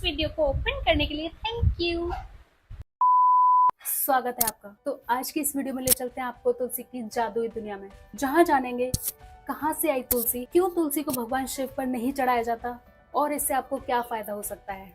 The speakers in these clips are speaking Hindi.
इस वीडियो को ओपन करने के लिए थैंक यू। स्वागत है आपका। तो आज की इस वीडियो में ले चलते हैं आपको तुलसी की जादुई दुनिया में, जहां जानेंगे कहां से आई तुलसी, क्यों तुलसी को भगवान शिव पर नहीं चढ़ाया जाता और इससे आपको क्या फायदा हो सकता है।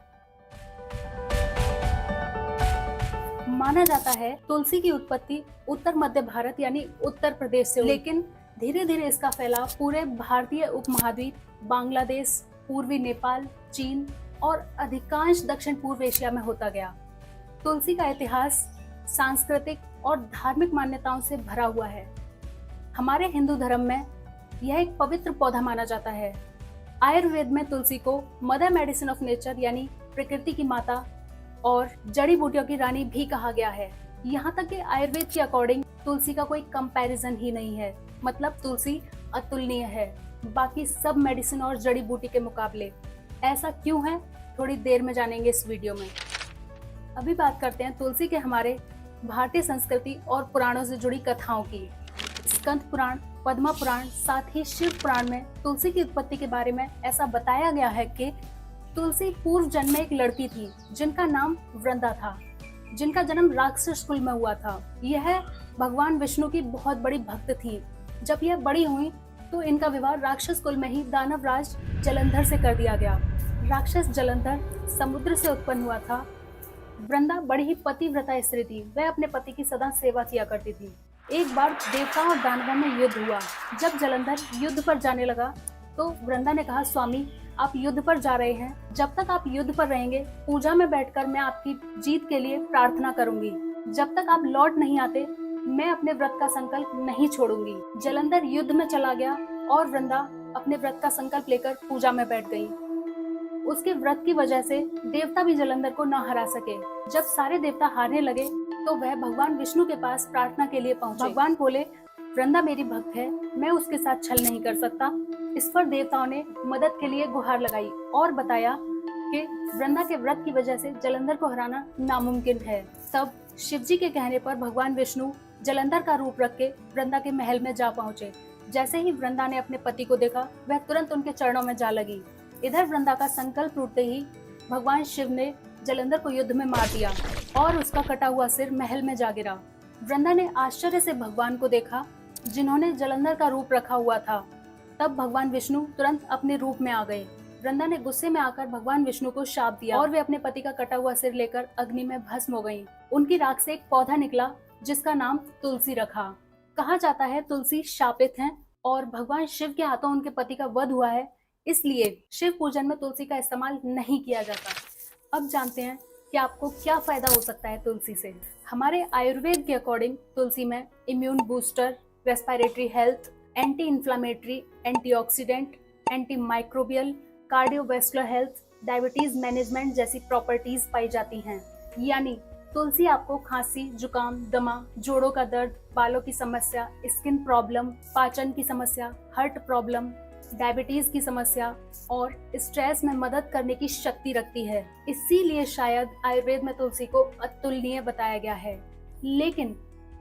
माना जाता है तुलसी की उत्पत्ति उत्तर मध्य भारत यानी उत्तर प्रदेश से, लेकिन धीरे धीरे इसका फैलाव पूरे भारतीय उपमहाद्वीप, बांग्लादेश, पूर्वी नेपाल, चीन और अधिकांश दक्षिण पूर्व एशिया में होता गया। तुलसी का इतिहास सांस्कृतिक और धार्मिक मान्यताओं से भरा हुआ है। हमारे हिंदू धर्म में यह एक पवित्र पौधा माना जाता है। आयुर्वेद में तुलसी को मदर मेडिसिन ऑफ नेचर यानी प्रकृति की माता और जड़ी बूटियों की रानी भी कहा गया है। यहाँ तक कि आयुर्वेद के अकॉर्डिंग तुलसी का कोई कंपैरिजन ही नहीं है, मतलब तुलसी अतुलनीय है बाकी सब मेडिसिन और जड़ी बूटी के मुकाबले। ऐसा क्यों है, थोड़ी देर में जानेंगे इस वीडियो में। अभी बात करते हैं तुलसी के हमारे भारतीय संस्कृति और पुराणों से जुड़ी कथाओं की। स्कंद पुराण, पद्म पुराण, साथ ही शिव पुराण में तुलसी की उत्पत्ति के बारे में ऐसा बताया गया है कि तुलसी पूर्व जन्म में एक लड़की थी जिनका नाम वृंदा था, जिनका जन्म राक्षस कुल में हुआ था। यह भगवान विष्णु की बहुत बड़ी भक्त थी। जब यह बड़ी हुई तो इनका विवाह राक्षस कुल में ही दानवराज जलंधर से कर दिया गया। राक्षस जलंधर समुद्र से उत्पन्न हुआ था। वृंदा बड़ी ही पतिव्रता स्त्री थी, वह अपने पति की सदा सेवा किया करती थी। एक बार देवताओं और दानवों में युद्ध हुआ। जब जलंधर युद्ध पर जाने लगा तो वृंदा ने कहा, स्वामी आप युद्ध पर जा रहे हैं, जब तक आप युद्ध पर रहेंगे पूजा में बैठकर मैं आपकी जीत के लिए प्रार्थना करूंगी। जब तक आप लौट नहीं आते मैं अपने व्रत का संकल्प नहीं छोड़ूंगी। जलंधर युद्ध में चला गया और वृंदा अपने व्रत का संकल्प लेकर पूजा में बैठ गई। उसके व्रत की वजह से देवता भी जलंधर को न हरा सके। जब सारे देवता हारने लगे तो वह भगवान विष्णु के पास प्रार्थना के लिए पहुंचे। भगवान बोले, वृंदा मेरी भक्त है, मैं उसके साथ छल नहीं कर सकता। इस पर देवताओं ने मदद के लिए गुहार लगाई और बताया कि वृंदा के व्रत की वजह से जलंधर को हराना नामुमकिन है। तब शिवजी के कहने पर भगवान विष्णु जलंधर का रूप रख के वृंदा के महल में जा पहुंचे। जैसे ही वृंदा ने अपने पति को देखा वह तुरंत उनके चरणों में जा लगी। इधर वृंदा का संकल्प टूटते ही भगवान शिव ने जलंधर को युद्ध में मार दिया और उसका कटा हुआ सिर महल में जा गिरा। वृंदा ने आश्चर्य से भगवान को देखा जिन्होंने जलंधर का रूप रखा हुआ था। तब भगवान विष्णु तुरंत अपने रूप में आ गए। वृंदा ने गुस्से में आकर भगवान विष्णु को शाप दिया और वे अपने पति का कटा हुआ सिर लेकर अग्नि में भस्म हो गयी। उनकी राख से एक पौधा निकला जिसका नाम तुलसी रखा। कहा जाता है तुलसी शापित है और भगवान शिव के हाथों उनके पति का वध हुआ है, इसलिए शिव पूजन में तुलसी का इस्तेमाल नहीं किया जाता। अब जानते हैं कि आपको क्या फायदा हो सकता है तुलसी से। हमारे आयुर्वेद के अकॉर्डिंग तुलसी में immune booster, respiratory health, anti inflammatory, antioxidant, anti microbial, cardiovascular health, diabetes management जैसी प्रॉपर्टीज पाई जाती हैं। यानी तुलसी आपको खांसी, जुकाम, दमा, जोड़ों का दर्द, बालों की समस्या, स्किन प्रॉब्लम, पाचन की समस्या, हार्ट प्रॉब्लम, डायबिटीज की समस्या और स्ट्रेस में मदद करने की शक्ति रखती है। इसीलिए शायद आयुर्वेद में तुलसी को अतुलनीय बताया गया है। लेकिन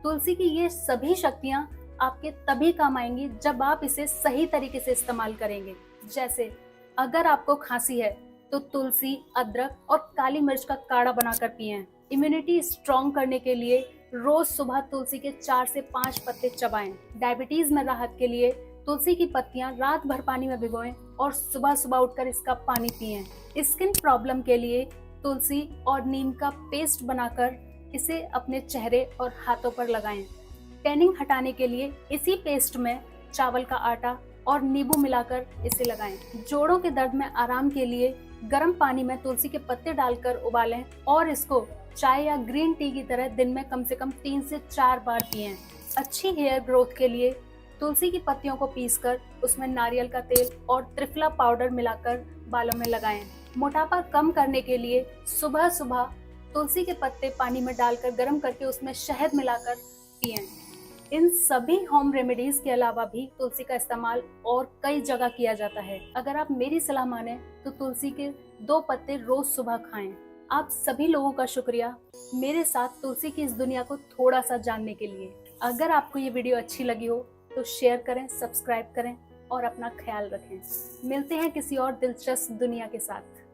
तुलसी की ये सभी शक्तियाँ आपके तभी काम आएंगी जब आप इसे सही तरीके से इस्तेमाल करेंगे। जैसे अगर आपको खांसी है तो तुलसी, अदरक और काली मिर्च का काढ़ा बनाकर पिएं। इम्यूनिटी स्ट्रॉन्ग करने के लिए रोज सुबह तुलसी के 4 से 5 पत्ते चबाएं। डायबिटीज में राहत के लिए तुलसी की पत्तियां रात भर पानी में भिगोएं और सुबह सुबह उठकर इसका पानी पिएं। स्किन प्रॉब्लम के लिए तुलसी और नीम का पेस्ट बनाकर इसे अपने चेहरे और हाथों पर लगाएं। टैनिंग हटाने के लिए इसी पेस्ट में चावल का आटा और नींबू मिलाकर इसे लगाएं। जोड़ों के दर्द में आराम के लिए गर्म पानी में तुलसी के पत्ते डालकर उबालें और इसको चाय या ग्रीन टी की तरह दिन में कम से कम 3 से 4 बार पिएं। अच्छी हेयर ग्रोथ के लिए तुलसी की पत्तियों को पीसकर उसमें नारियल का तेल और त्रिफला पाउडर मिलाकर बालों में लगाएं। मोटापा कम करने के लिए सुबह सुबह तुलसी के पत्ते पानी में डालकर गर्म करके उसमें शहद मिलाकर पिएं। इन सभी होम रेमेडीज के अलावा भी तुलसी का इस्तेमाल और कई जगह किया जाता है। अगर आप मेरी सलाह माने तो तुलसी के 2 पत्ते रोज सुबह खाएं। आप सभी लोगों का शुक्रिया मेरे साथ तुलसी की इस दुनिया को थोड़ा सा जानने के लिए। अगर आपको ये वीडियो अच्छी लगी हो तो शेयर करें, सब्सक्राइब करें और अपना ख्याल रखें। मिलते हैं किसी और दिलचस्प दुनिया के साथ।